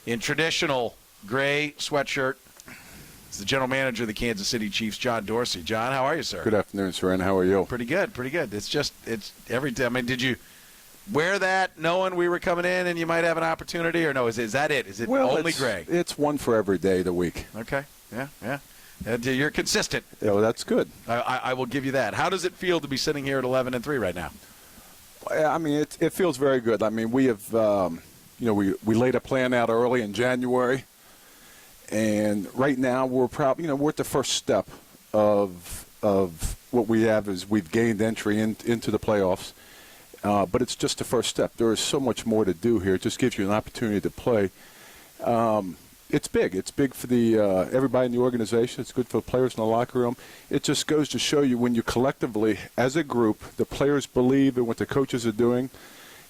in traditional gray sweatshirt. It's the general manager of the Kansas City Chiefs, John Dorsey. John, how are you, sir? Good afternoon, Saran. How are you? Pretty good, pretty good. It's every time. I mean, did you wear that knowing we were coming in and you might have an opportunity, or no? Is that it? Is it only gray? It's one for every day of the week. Okay, yeah. And you're consistent. Yeah, well, that's good. I will give you that. How does it feel to be sitting here at 11-3 right now? I mean, it feels very good. I mean, we have, we laid a plan out early in January, and right now we're we're at the first step of what we have is we've gained entry into the playoffs, but it's just the first step. There is so much more to do here. It just gives you an opportunity to play. It's big. It's big for the everybody in the organization. It's good for the players in the locker room. It just goes to show you when you collectively, as a group, the players believe in what the coaches are doing,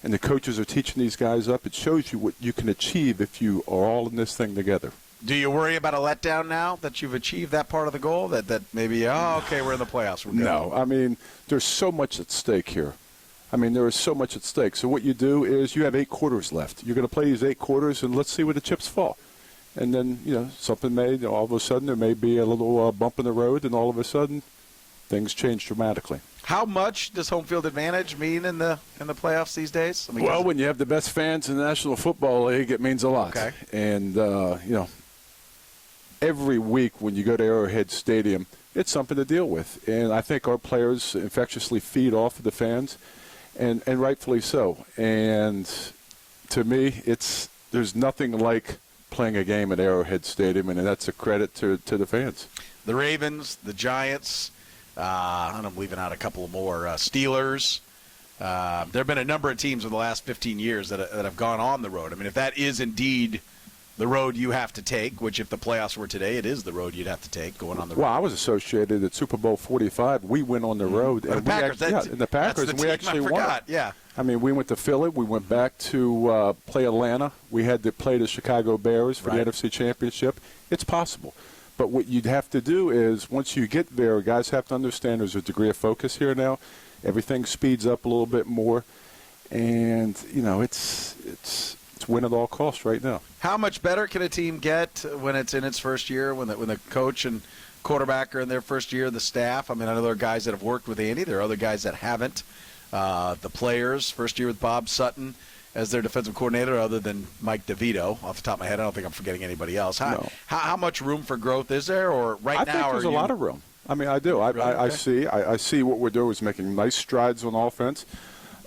and the coaches are teaching these guys up. It shows you what you can achieve if you are all in this thing together. Do you worry about a letdown now that you've achieved that part of the goal? That maybe, okay, we're in the playoffs. We're good. No. I mean, there's so much at stake here. I mean, there is so much at stake. So what you do is you have 8 quarters left. You're going to play these 8 quarters, and let's see where the chips fall. And then, something all of a sudden there may be a little bump in the road, and all of a sudden things change dramatically. How much does home field advantage mean in the playoffs these days? I mean, well, when you have the best fans in the National Football League, it means a lot. Okay. And, every week when you go to Arrowhead Stadium, it's something to deal with. And I think our players infectiously feed off of the fans, and rightfully so. And to me, there's nothing like playing a game at Arrowhead Stadium, and that's a credit to the fans. The Ravens, the Giants, and I'm leaving out a couple more, Steelers. There have been a number of teams in the last 15 years that have gone on the road. I mean, if that is indeed the road you have to take, which if the playoffs were today, it is the road you'd have to take going on the road. Well, I was associated at Super Bowl 45. We went on the road. And the Packers. The Packers, and we actually won. Yeah. I mean, we went to Philly. We went back to play Atlanta. We had to play the Chicago Bears for the NFC Championship. It's possible. But what you'd have to do is once you get there, guys have to understand there's a degree of focus here now. Everything speeds up a little bit more. And, it's win at all costs right now. How much better can a team get when it's in its first year, when the coach and quarterback are in their first year, the staff? I mean, I know there are guys that have worked with Andy. There are other guys that haven't. The players, first year with Bob Sutton as their defensive coordinator, other than Mike DeVito. Off the top of my head, I don't think I'm forgetting anybody else. How much room for growth is there? Or now, I think there's a lot of room. I mean, I do. I see what we're doing is making nice strides on offense.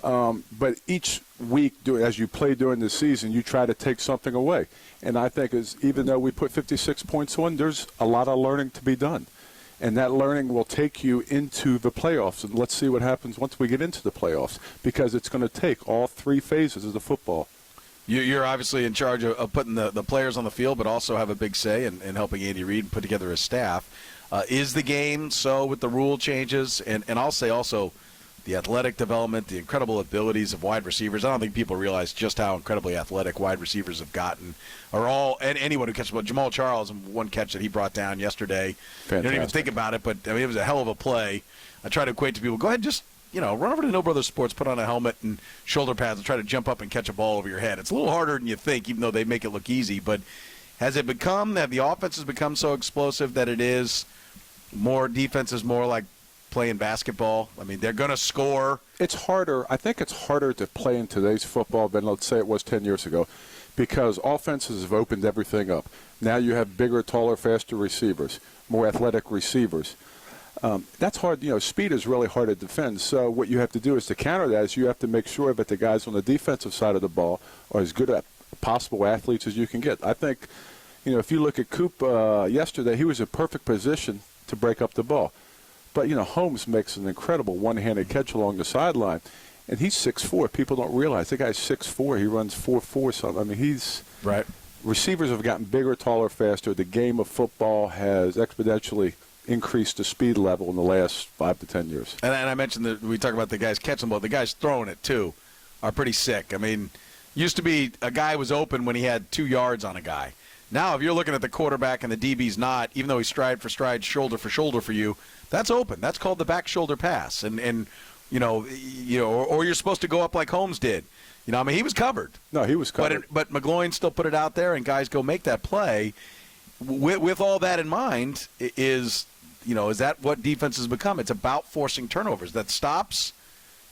But each week, as you play during the season, you try to take something away. And I think even though we put 56 points on, there's a lot of learning to be done. And that learning will take you into the playoffs. And let's see what happens once we get into the playoffs, because it's going to take all 3 phases of the football. You're obviously in charge of putting the players on the field, but also have a big say in helping Andy Reid put together his staff. Is the game so with the rule changes? And I'll say also the athletic development, the incredible abilities of wide receivers. I don't think people realize just how incredibly athletic wide receivers have gotten. And anyone who catches the ball. Jamal Charles, one catch that he brought down yesterday. Fantastic. You don't even think about it, but I mean, it was a hell of a play. I try to equate to people, go ahead, just run over to No Brothers Sports, put on a helmet and shoulder pads and try to jump up and catch a ball over your head. It's a little harder than you think, even though they make it look easy. But have the offenses become so explosive that it is more defense is more like playing basketball? I mean, they're going to score. It's harder. I think it's harder to play in today's football than, let's say, it was 10 years ago, because offenses have opened everything up. Now you have bigger, taller, faster receivers, more athletic receivers. That's hard. Speed is really hard to defend. So what you have to do is to counter that is you have to make sure that the guys on the defensive side of the ball are as good at possible athletes as you can get. I think, if you look at Coop yesterday, he was in perfect position to break up the ball. But, Holmes makes an incredible one-handed catch along the sideline, and he's 6'4". People don't realize the guy's 6'4". He runs 4.4 something. I mean, he's right. Receivers have gotten bigger, taller, faster. The game of football has exponentially increased the speed level in the last 5 to 10 years. And I mentioned that we talk about the guys catching the ball. The guys throwing it, too, are pretty sick. I mean, used to be a guy was open when he had 2 yards on a guy. Now, if you're looking at the quarterback and the DB's not, even though he's stride for stride, shoulder for shoulder for you, that's open. That's called the back shoulder pass. And or you're supposed to go up like Holmes did. You know, I mean, he was covered. No, he was covered. But McGloin still put it out there, and guys go make that play. With all that in mind, is that what defense has become? It's about forcing turnovers. That stops.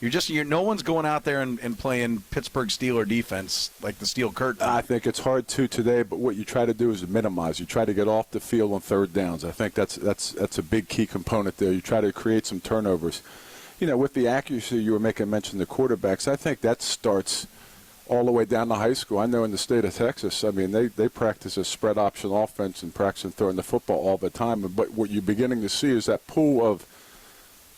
No one's going out there and playing Pittsburgh Steeler defense like the Steel Curtain. I think it's hard to today, but what you try to do is minimize. You try to get off the field on third downs. I think that's a big key component there. You try to create some turnovers. With the accuracy you were making mention of the quarterbacks, I think that starts all the way down to high school. I know in the state of Texas, I mean, they practice a spread option offense and practice throwing the football all the time. But what you're beginning to see is that pool of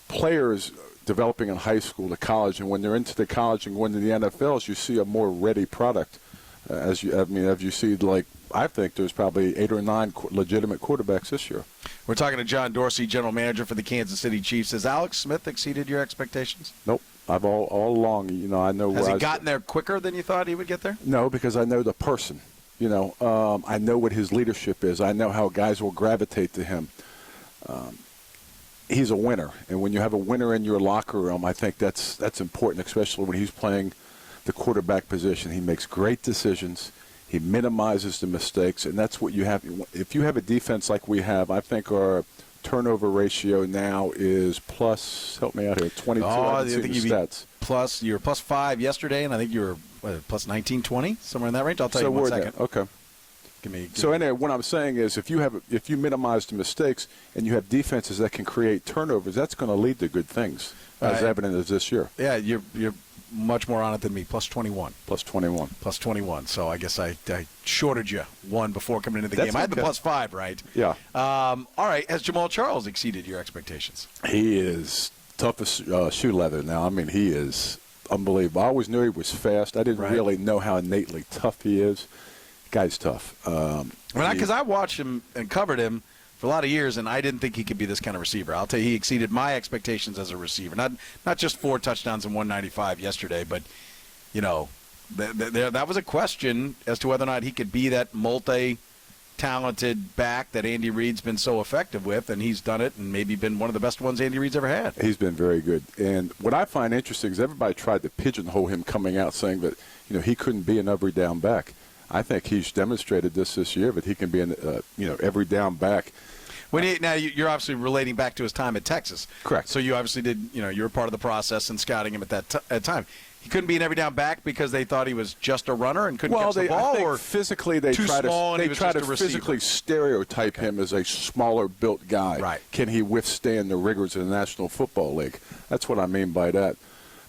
players developing in high school to college, and when they're into the college and going to the NFLs, you see a more ready product. As you see, like, I think there's probably 8 or 9 legitimate quarterbacks this year. We're talking to John Dorsey, general manager for the Kansas City Chiefs. Has Alex Smith exceeded your expectations? Nope. I've all along, I know. Has he gotten there quicker than you thought he would get there? No, because I know the person. I know what his leadership is. I know how guys will gravitate to him. He's a winner, and when you have a winner in your locker room, I think that's important, especially when he's playing the quarterback position. He makes great decisions. He minimizes the mistakes, and that's what you have. If you have a defense like we have, I think our turnover ratio now is plus, help me out here, 22. I think stats. You were plus 5 yesterday, and I think you were plus 19, 20, somewhere in that range. I'll tell you in 1 second. Okay. Anyway, what I'm saying is if you minimize the mistakes and you have defenses that can create turnovers, that's going to lead to good things, as evident as this year. Yeah, you're much more on it than me, plus 21. Plus 21. Plus 21. So I guess I shorted you one before coming into the game. I had the plus 5, right? Yeah. All right. Has Jamal Charles exceeded your expectations? He is tough as shoe leather now. I mean, he is unbelievable. I always knew he was fast. I didn't really know how innately tough he is. Guy's tough. Because I watched him and covered him for a lot of years, and I didn't think he could be this kind of receiver. I'll tell you, he exceeded my expectations as a receiver. Not just 4 touchdowns and 195 yesterday, but, that was a question as to whether or not he could be that multi-talented back that Andy Reid's been so effective with, and he's done it and maybe been one of the best ones Andy Reid's ever had. He's been very good. And what I find interesting is everybody tried to pigeonhole him coming out saying that, he couldn't be an every down back. I think he's demonstrated this year that he can be an every down back. Now you're obviously relating back to his time at Texas. Correct. So you obviously did. You were part of the process in scouting him at that time. He couldn't be an every down back because they thought he was just a runner and couldn't catch the ball. I think physically they try to physically stereotype him as a smaller built guy. Right. Can he withstand the rigors of the National Football League? That's what I mean by that.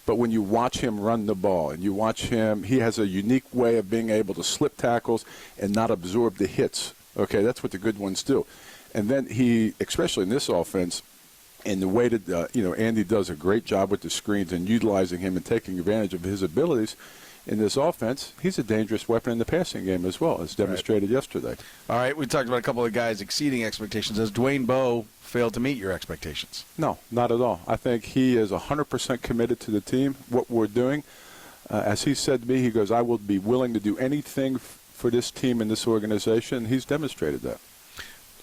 But when you watch him run the ball and you watch him, he has a unique way of being able to slip tackles and not absorb the hits. Okay, that's what the good ones do. And then he, especially in this offense, and the way that, Andy does a great job with the screens and utilizing him and taking advantage of his abilities in this offense, he's a dangerous weapon in the passing game as well, as demonstrated yesterday. All right, we talked about a couple of guys exceeding expectations. Has Dwayne Bowe failed to meet your expectations? No, not at all. I think he is 100% committed to the team, what we're doing. As he said to me, he goes, I will be willing to do anything for this team and this organization. He's demonstrated that.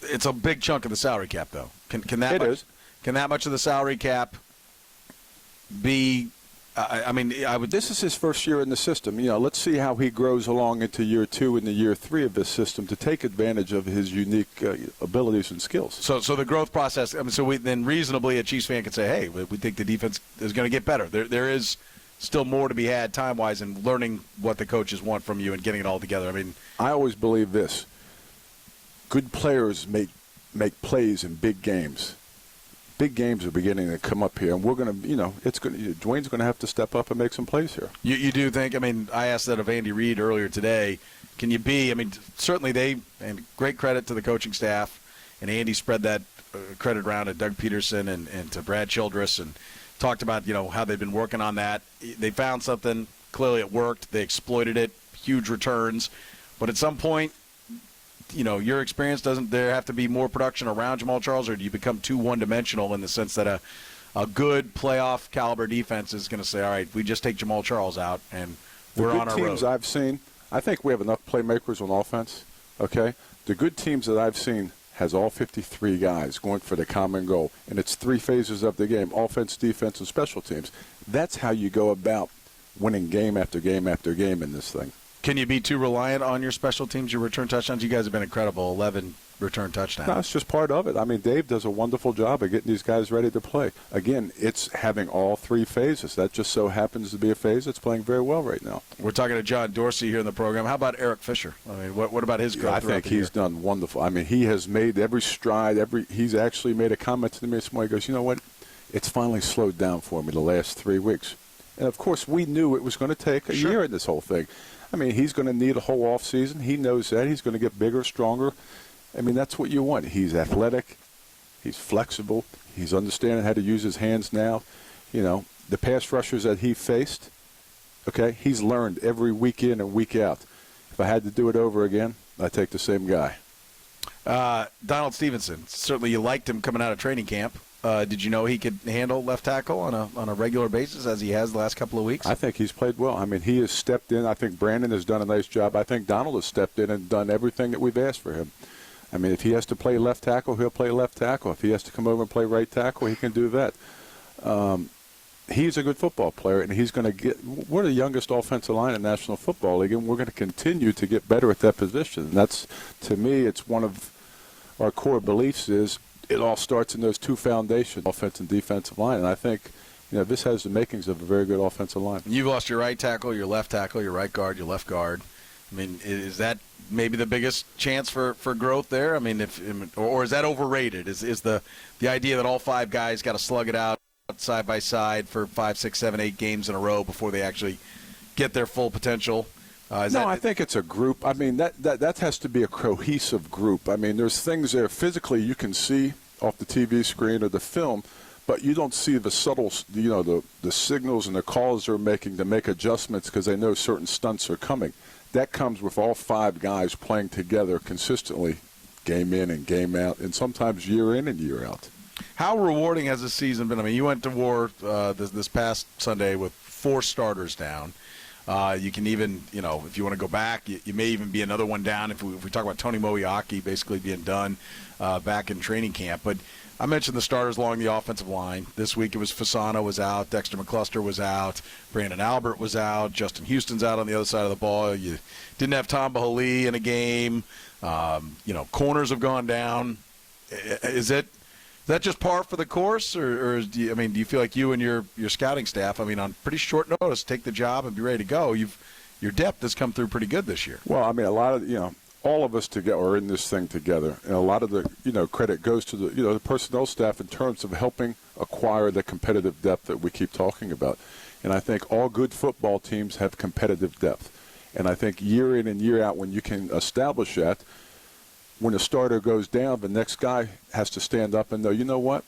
It's a big chunk of the salary cap, though. Can that much of the salary cap be This is his first year in the system. Let's see how he grows along into year 2 and the year 3 of this system to take advantage of his unique abilities and skills. So the growth process. Then reasonably a Chiefs fan could say, hey, we think the defense is going to get better. There is still more to be had time-wise in learning what the coaches want from you and getting it all together. I always believe this: good players make plays in big games. Big games are beginning to come up here, and we're going to, Dwayne's going to have to step up and make some plays here. You do think? I asked that of Andy Reid earlier today. Can you be? Certainly and great credit to the coaching staff, and Andy spread that credit around to Doug Peterson and to Brad Childress and talked about, how they've been working on that. They found something. Clearly it worked. They exploited it. Huge returns. But at some point, your experience, doesn't there have to be more production around Jamal Charles, or do you become too one-dimensional in the sense that a good playoff caliber defense is going to say, all right, we just take Jamal Charles out and we're on our road? The good teams I've seen, I think we have enough playmakers on offense, okay? The good teams that I've seen has all 53 guys going for the common goal, and it's 3 phases of the game: offense, defense, and special teams. That's how you go about winning game after game after game in this thing. Can you be too reliant on your special teams, your return touchdowns? You guys have been incredible, 11 return touchdowns. No, it's just part of it. I mean, Dave does a wonderful job of getting these guys ready to play. Again, it's having all three phases. That just so happens to be a phase that's playing very well right now. We're talking to John Dorsey here in the program. How about Eric Fisher? I mean, what about his growth? I think he's done wonderful. I mean, he has made every stride. He's actually made a comment to me this morning. He goes, you know what? It's finally slowed down for me the last 3 weeks. And, of course, we knew it was going to take a year in this whole thing. I mean, he's going to need a whole off season. He knows that. He's going to get bigger, stronger. I mean, that's what you want. He's athletic. He's flexible. He's understanding how to use his hands now. You know, the pass rushers that he faced, okay, he's learned every week in and week out. If I had to do it over again, I'd take the same guy. Donald Stevenson, certainly you liked him coming out of training camp. Did you know he could handle left tackle on a regular basis as he has the last couple of weeks? I think he's played well. I mean, he has stepped in. I think Brandon has done a nice job. I think Donald has stepped in and done everything that we've asked for him. I mean, if he has to play left tackle, he'll play left tackle. If he has to come over and play right tackle, he can do that. He's a good football player, and he's going to get – we're the youngest offensive line in the National Football League, and we're going to continue to get better at that position. And that's, to me, it's one of our core beliefs is it all starts in those two foundations, offense and defensive line. And I think, you know, this has the makings of a very good offensive line. You've lost your right tackle, your left tackle, your right guard, your left guard. I mean, is that maybe the biggest chance for growth there? I mean, or is that overrated? Is the idea that all five guys got to slug it out side by side for 5, 6, 7, 8 games in a row before they actually get their full potential? I think it's a group. I mean, that has to be a cohesive group. I mean, there's things there physically you can see off the TV screen or the film, but you don't see the subtle, you know, the signals and the calls they're making to make adjustments because they know certain stunts are coming. That comes with all five guys playing together consistently, game in and game out, and sometimes year in and year out. How rewarding has the season been? I mean, you went to war this past Sunday with 4 starters down. You can even, you know, if you want to go back, you may even be another one down if we talk about Tony Moiaki basically being done back in training camp. But I mentioned the starters along the offensive line. This week it was Fasano was out, Dexter McCluster was out, Brandon Albert was out, Justin Houston's out on the other side of the ball. You didn't have Tom Bahali in a game. You know, corners have gone down. Is that just par for the course, or do you feel like you and your scouting staff, I mean, on pretty short notice, take the job and be ready to go? Your depth has come through pretty good this year. Well, I mean, a lot of, you know, all of us together are in this thing together, and a lot of the, you know, credit goes to the, you know, the personnel staff in terms of helping acquire the competitive depth that we keep talking about. And I think all good football teams have competitive depth. And I think year in and year out, when you can establish that, when a starter goes down, the next guy has to stand up and know, you know what?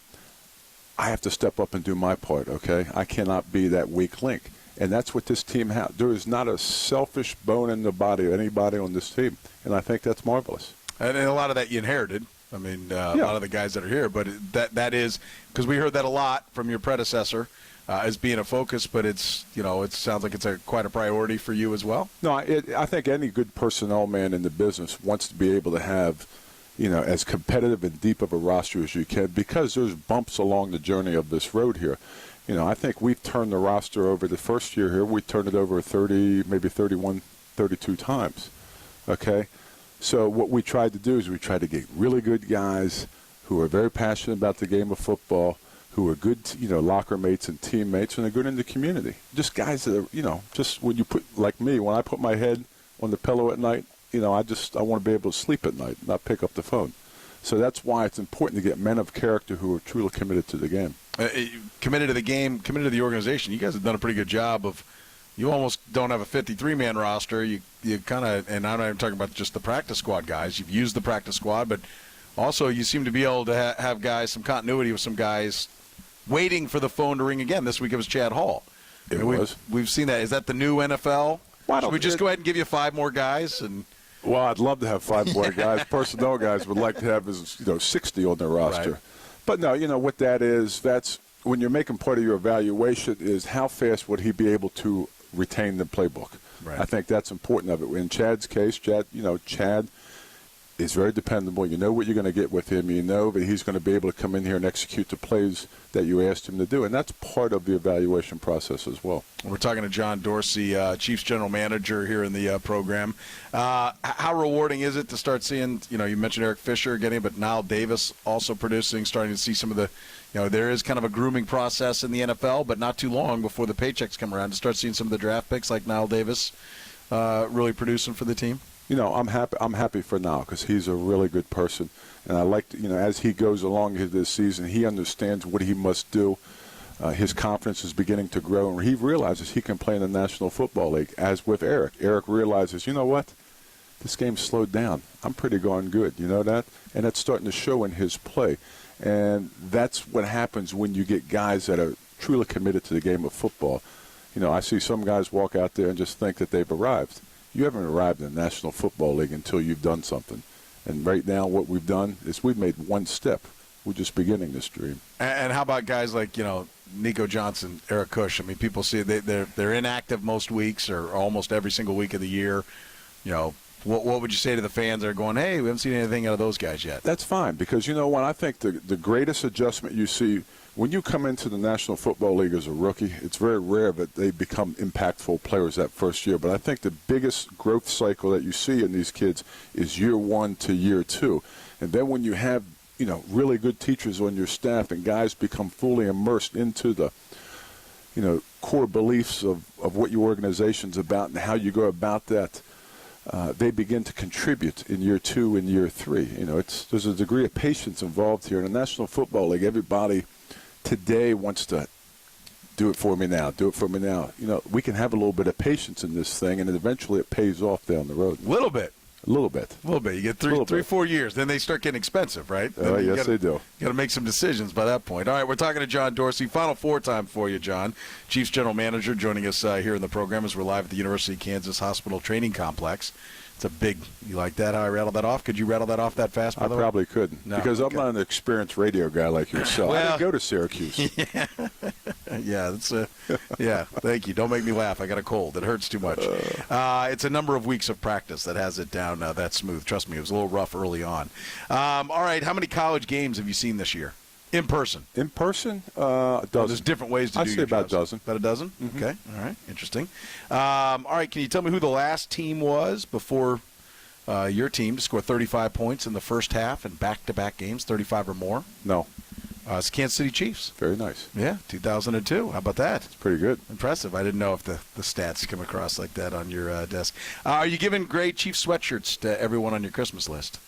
I have to step up and do my part, okay? I cannot be that weak link. And that's what this team has. There is not a selfish bone in the body of anybody on this team. And I think that's marvelous. And a lot of that you inherited. I mean, a lot of the guys that are here. But that is, because we heard that a lot from your predecessor as being a focus, but it's, you know, it sounds like it's quite a priority for you as well. No, I think any good personnel man in the business wants to be able to have, you know, as competitive and deep of a roster as you can, because there's bumps along the journey of this road here. You know, I think we've turned the roster over the first year here. We turned it over 30, maybe 31, 32 times, okay? So what we tried to do is we tried to get really good guys who are very passionate about the game of football, who are good, you know, locker mates and teammates, and are good in the community. Just guys that are, you know, just when you put, like me, when I put my head on the pillow at night, you know, I want to be able to sleep at night, not pick up the phone. So that's why it's important to get men of character who are truly committed to the game. Committed to the game, committed to the organization. You guys have done a pretty good job of, you almost don't have a 53-man roster. You kind of, and I'm not even talking about just the practice squad guys. You've used the practice squad, but also you seem to be able to have guys, some continuity with some guys waiting for the phone to ring again. This week it was Chad Hall. We've seen that. Is that the new NFL? Should we just go ahead and give you 5 more guys? Well, I'd love to have 5 more guys. Personnel guys would like to have 60 on their roster. Right. But no, you know what that is. That's when you're making part of your evaluation is how fast would he be able to retain the playbook. Right. I think that's important of it. In Chad's case, Chad He's very dependable. You know what you're going to get with him. You know that he's going to be able to come in here and execute the plays that you asked him to do, and that's part of the evaluation process as well. We're talking to John Dorsey, Chiefs general manager here in the program. How rewarding is it to start seeing, you mentioned Eric Fisher getting, but Nile Davis also producing, starting to see some of the, there is kind of a grooming process in the NFL, but not too long before the paychecks come around to start seeing some of the draft picks like Nile Davis really producing for the team. I'm happy for Nile because he's a really good person, and I like to, as he goes along this season, he understands what he must do. His confidence is beginning to grow, and he realizes he can play in the National Football League. As with Eric, Eric realizes, you know what, this game's slowed down. I'm pretty darn good, you know that, and that's starting to show in his play, and that's what happens when you get guys that are truly committed to the game of football. I see some guys walk out there and just think that they've arrived. You haven't arrived in the National Football League until you've done something. And right now what we've done is we've made one step. We're just beginning this dream. And how about guys like, Nico Johnson, Eric Kush? I mean, people see they're inactive most weeks or almost every single week of the year. What would you say to the fans that are going, hey, we haven't seen anything out of those guys yet? That's fine because, what, I think the greatest adjustment you see when you come into the National Football League as a rookie, it's very rare that they become impactful players that first year. But I think the biggest growth cycle that you see in these kids is year 1 to year 2. And then when you have, really good teachers on your staff and guys become fully immersed into the, core beliefs of what your organization's about and how you go about that, they begin to contribute in year 2 and year 3. There's a degree of patience involved here. In the National Football League, everybody today wants to do it for me now, do it for me now. We can have a little bit of patience in this thing, and eventually it pays off down the road. A little bit. A little bit. You get 3-4 years. Then they start getting expensive, right? Yes, they do. You got to make some decisions by that point. All right, we're talking to John Dorsey. Final 4 time for you, John. Chiefs general manager joining us here in the program as we're live at the University of Kansas Hospital Training Complex. It's a big – you like that, how I rattled that off? Could you rattle that off that fast, by the way? I probably couldn't because I'm not an experienced radio guy like yourself. I didn't go to Syracuse. Yeah, thank you. Don't make me laugh. I got a cold. It hurts too much. It's a number of weeks of practice that has it down that smooth. Trust me, it was a little rough early on. All right, how many college games have you seen this year? In person? In person, a dozen. There's different ways to do I'd say about a dozen. About a dozen? Mm-hmm. Okay. All right. Interesting. All right. Can you tell me who the last team was before your team to score 35 points in the first half in back-to-back games, 35 or more? No. It's Kansas City Chiefs. Very nice. Yeah, 2002. How about that? It's pretty good. Impressive. I didn't know if the stats come across like that on your desk. Are you giving gray Chiefs sweatshirts to everyone on your Christmas list?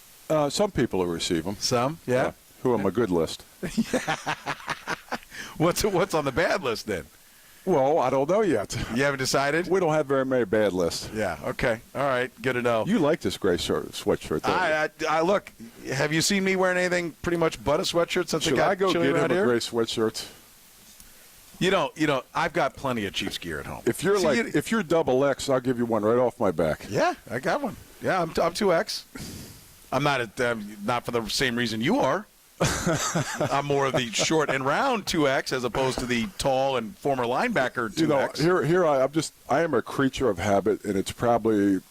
Some people will receive them. Some? Yeah. Who on my good list? What's on the bad list then? Well, I don't know yet. You haven't decided? We don't have very many bad lists. Yeah, okay. All right, good to know. You like this gray sweatshirt, don't you? I look, have you seen me wearing anything pretty much but a sweatshirt since it got I go chilly get around him here? a gray sweatshirt? You know, I've got plenty of Chiefs gear at home. If you're if you're double X, I'll give you one right off my back. Yeah, I got one. Yeah, I'm 2X. I'm not for the same reason you are. I'm more of the short and round 2X as opposed to the tall and former linebacker 2X. Here I am a creature of habit, and it's probably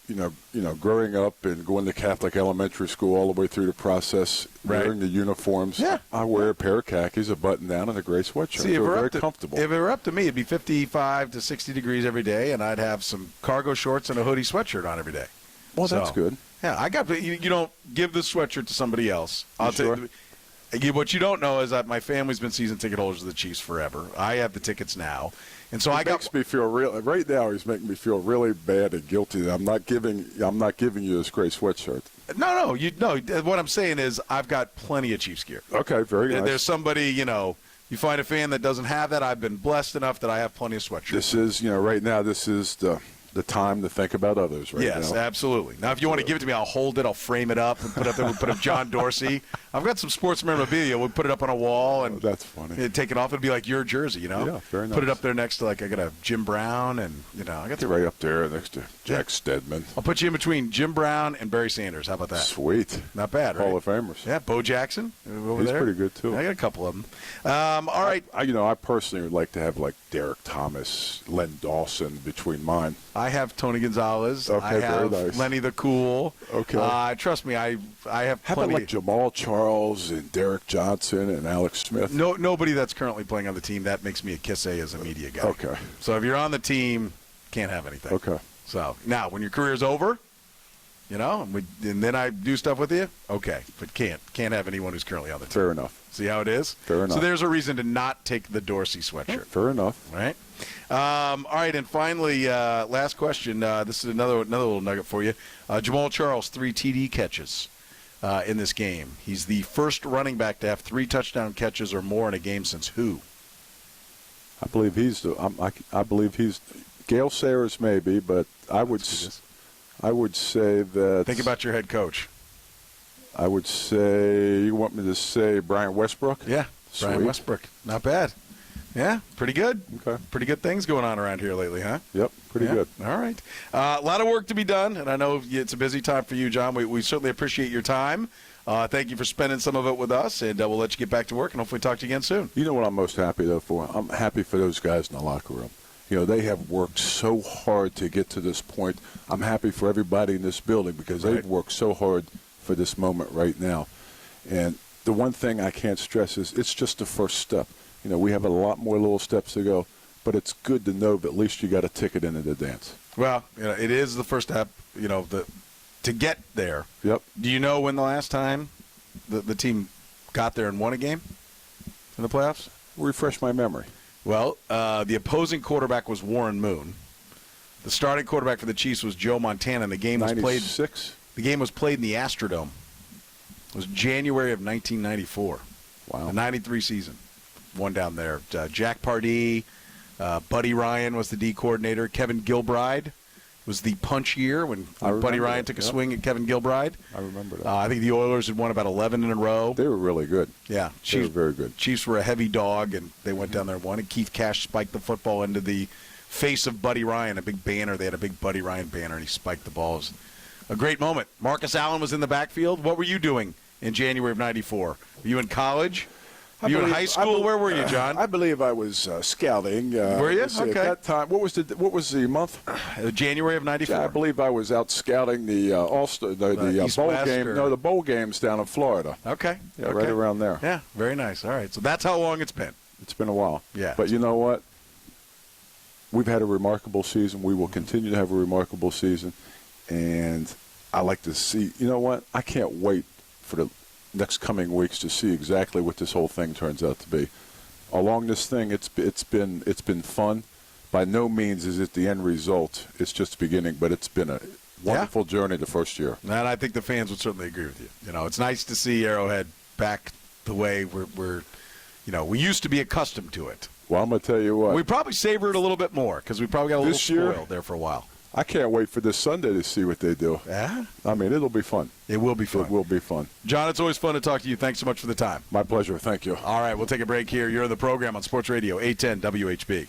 growing up and going to Catholic elementary school all the way through the process, wearing the uniforms. Yeah. I wear a pair of khakis, a button down, and a gray sweatshirt. See, very comfortable. If it were up to me, it'd be 55 to 60 degrees every day, and I'd have some cargo shorts and a hoodie sweatshirt on every day. Well, that's good. Yeah, I got. You don't give the sweatshirt to somebody else. I'll sure? tell you. What you don't know is that my family's been season ticket holders of the Chiefs forever. I have the tickets now, and so makes me feel right now. He's making me feel really bad and guilty. I'm not giving you this gray sweatshirt. No. What I'm saying is I've got plenty of Chiefs gear. Okay, very nice. There's somebody, you find a fan that doesn't have that. I've been blessed enough that I have plenty of sweatshirts. This is, right now. This is the time to think about others right now. Yes, absolutely. Now, if you want to give it to me, I'll hold it. I'll frame it up and put up John Dorsey I've got some sports memorabilia. We'll put it up on a wall and that's funny. take it off. It'd be like your jersey, Yeah, very nice. Put it up there next to I got a Jim Brown and I got Get right up there next to Jack Stedman. I'll put you in between Jim Brown and Barry Sanders. How about that? Sweet. Not bad, right? Hall of Famers. Yeah, Bo Jackson over He's there. pretty good too. I got a couple of them. All right. I personally would like to have like Derek Thomas, Len Dawson between mine. I have Tony Gonzalez. Okay, I have very nice. Lenny the Cool. Okay. Trust me, I have How plenty. about like Jamal Charles and Derek Johnson and Alex Smith? Nobody that's currently playing on the team. That makes me a kiss A as a media guy. Okay. So if you're on the team, can't have anything. Okay. So now, when your career's over, and then I do stuff with you, okay, but can't have anyone who's currently on the team. Fair enough. See how it is? Fair enough. So there's a reason to not take the Dorsey sweatshirt. Fair enough. All right. All right, and finally, last question. This is another little nugget for you. Jamal Charles, 3 TD catches in this game. He's the first running back to have 3 touchdown catches or more in a game since who? I believe I believe he's Gale Sayers maybe, but I would say that. Think about your head coach. I would say, you want me to say Brian Westbrook? Yeah, Brian Sweet. Westbrook. Not bad. Yeah, pretty good. Okay. Pretty good things going on around here lately, huh? Yep, pretty Yeah. good. All right. A lot of work to be done, and I know it's a busy time for you, John. We certainly appreciate your time. Thank you for spending some of it with us, and we'll let you get back to work and hopefully talk to you again soon. You know what I'm most happy, though, for? I'm happy for those guys in the locker room. They have worked so hard to get to this point. I'm happy for everybody in this building because they've worked so hard for this moment right now. And the one thing I can't stress is it's just the first step. We have a lot more little steps to go, but it's good to know that at least you got a ticket into the dance. Well, it is the first step, to get there. Yep. Do you know when the last time the team got there and won a game in the playoffs? Refresh my memory. Well, the opposing quarterback was Warren Moon. The starting quarterback for the Chiefs was Joe Montana, and the game was played. 96? The game was played in the Astrodome. It was January of 1994. Wow. The 93 season. One down there. Jack Pardee, Buddy Ryan was the D coordinator. Kevin Gilbride was the punch year when Buddy Ryan took a swing at Kevin Gilbride. I remember that. I think the Oilers had won about 11 in a row. They were really good. Yeah. They were very good. Chiefs were a heavy dog, and they went down there and won. And Keith Cash spiked the football into the face of Buddy Ryan, a big banner. They had a big Buddy Ryan banner, and he spiked the balls. A great moment. Marcus Allen was in the backfield. What were you doing in January of 94? Were you in college? Were you in high school? Where were you, John? I believe I was scouting. Were you? Okay. Okay. At that time, what was the month? January of 94. I believe I was out scouting the All-Star, the East bowl West game. or- No, the bowl games down in Florida. Okay. Yeah, Okay. right around there. Yeah, very nice. All right. So that's how long it's been. It's been a while. Yeah. But you know what? We've had a remarkable season. We will continue to have a remarkable season. And I like to see, you know what? I can't wait for the next coming weeks to see exactly what this whole thing turns out to be. Along this thing, it's been fun. By no means is it the end result. It's just the beginning, but it's been a wonderful journey the first year. And I think the fans would certainly agree with you. It's nice to see Arrowhead back the way we're we used to be accustomed to it. Well, I'm going to tell you what. We probably savor it a little bit more because we probably got a little spoiled there for a while. I can't wait for this Sunday to see what they do. Yeah? I mean, it'll be fun. It will be fun. It will be fun. John, it's always fun to talk to you. Thanks so much for the time. My pleasure. Thank you. All right, we'll take a break here. You're in the program on Sports Radio 810 WHB.